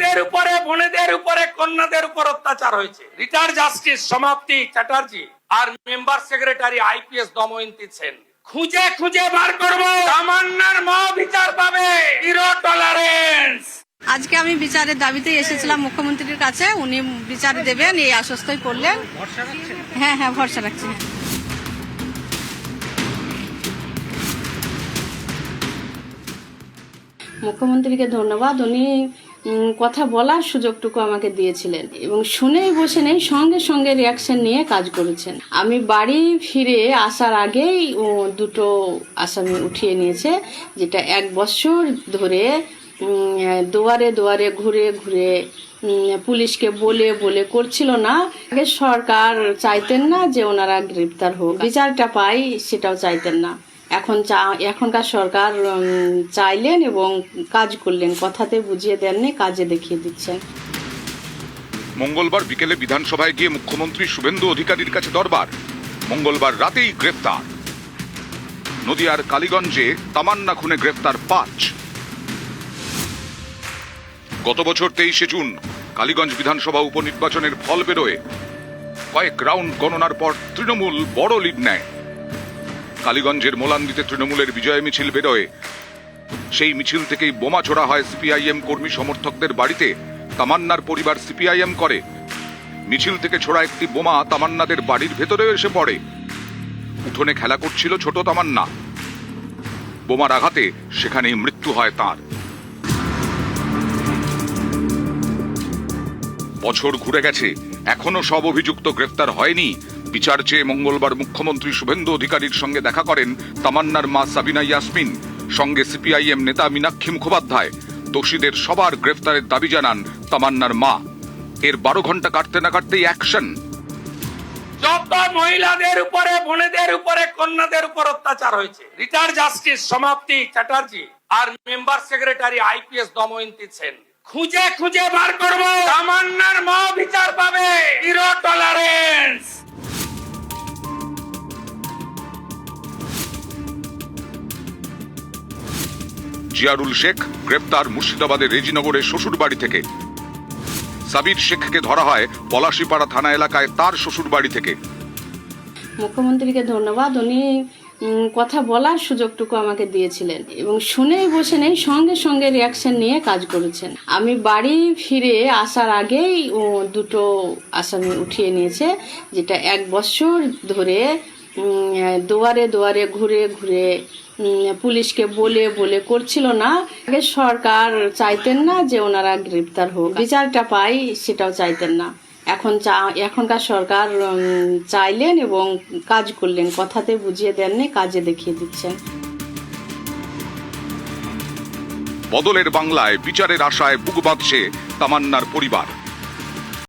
মহিলাদের উপরে, বোনেদের উপরে, কন্যাদের উপর অত্যাচার হয়েছে। রিটায়ার্ড জাস্টিস সমাপ্তি চ্যাটার্জি আর member secretary IPS Damayanti Sen, খুঁজে খুঁজে বার করবো। তামান্নার মা বিচার পাবে, জিরো টলারেন্স। আজকে আমি বিচারের দাবিতে এসেছিলাম মুখ্যমন্ত্রীর কাছে, উনি বিচার দেবেন এই আশ্বস্তই করলেন। হ্যাঁ হ্যাঁ, ভরসা রাখছি। মুখ্যমন্ত্রীকে ধন্যবাদ, উনি কথা বলার সুযোগটুকু আমাকে দিয়েছিলেন এবং শুনেই বসে নেই, সঙ্গে সঙ্গে রিয়াকশন নিয়ে কাজ করেছেন। আমি বাড়ি ফিরে আসার আগেই দুটো আসামি উঠিয়ে নিয়েছে, যেটা 1 বছর ধরে দুয়ারে দুয়ারে ঘুরে ঘুরে পুলিশকে বলে বলে করছিল না। আগে সরকার চাইতেন না যে ওনারা গ্রেপ্তার হোক, বিচারটা পাই সেটাও চাইতেন না। এখনকার সরকার চাইলেন এবং কাজ করলেন, কথাতে বুঝিয়ে দেননি, কাজে দেখিয়ে দিচ্ছেন। মঙ্গলবার বিকেলে বিধানসভায় গিয়ে মুখ্যমন্ত্রী শুভেন্দু অধিকারীর কাছে দরবার। মঙ্গলবার রাতেই গ্রেপ্তার। নদিয়ার কালীগঞ্জে তামান্না খুনে গ্রেপ্তার 5। গত বছর 23শে জুন কালীগঞ্জ বিধানসভা উপনির্বাচনের ফল বেরোয়। কয়েক রাউন্ড গণনার পর তৃণমূল বড় লিড নেয়। কালীগঞ্জের মোলান্দিতে তৃণমূলের বিজয় মিছিল বেরোয়। সেই মিছিল থেকেই বোমা ছোড়া হয় সিপিআইএম কর্মী সমর্থকদের বাড়িতে। তামান্নার পরিবার সিপিআইএম করে। মিছিল থেকে ছোড়া একটি বোমা তামান্নাদের বাড়ির ভেতরে এসে পড়ে। উঠোনে খেলা করছিল ছোট তামান্না। বোমার আঘাতে সেখানেই মৃত্যু হয় তার। বছর ঘুরে গেছে, এখনো সব অভিযুক্ত গ্রেফতার হয়নি। বিচার চেয়ে মঙ্গলবার মুখ্যমন্ত্রী শুভেন্দু অধিকারীর সঙ্গে দেখা করেন তামান্নার মা সাবিনা ইয়াসমিন, সঙ্গে সিপিআইএম নেতা মীনাক্ষী মুখোপাধ্যায়। দোষীদের সবার গ্রেফতারের দাবি জানান তামান্নার মা। এর 12 ঘন্টা কাটতে না কাটতেই অ্যাকশন। যত মহিলাদের উপরে, বোনেদের উপরে, কন্যাদের উপর অত্যাচার হয়েছে, রিটায়ার্ড জাস্টিস সমাপ্তি চ্যাটার্জি আর member secretary IPS Damayanti Sen, খুঁজে খুঁজে বার করবো। তামান্নার মা বিচার পাবে, জিরো টলারেন্স। জিয়ারুল শেখ গ্রেপ্তার মুর্শিদাবাদের রেজিনগরের শ্বশুর বাড়ি থেকে। সাবির শেখকে ধরা হয় পলাশীপাড়া থানা এলাকায় তার শ্বশুর বাড়ি থেকে। মুখ্যমন্ত্রীকে ধন্যবাদ, উনি কথা বলার সুযোগটুকু আমাকে দিয়েছিলেন এবং শুনেই বসে নেই, সঙ্গে সঙ্গে রিয়াকশন নিয়ে কাজ করেছেন। আমি বাড়ি ফিরে আসার আগেই দুটো আসামি উঠিয়ে নিয়েছে, যেটা 1 বছর ধরে দুয়ারে দুয়ারে ঘুরে ঘুরে পুলিশকে বলে বলে করছিল না। আগে সরকার চাইতেন না যে ওনারা গ্রেপ্তার হোক, বিচারটা পাই সেটাও চাইতেন না। এখনকার সরকার চাইলেন এবং কাজ করলেন, কথাতে বুঝিয়ে দেননি, কাজে দেখিয়ে দিচ্ছেন। বদলের বাংলায় বিচারের আশায় বুক বাঁধছে তামান্নার পরিবার।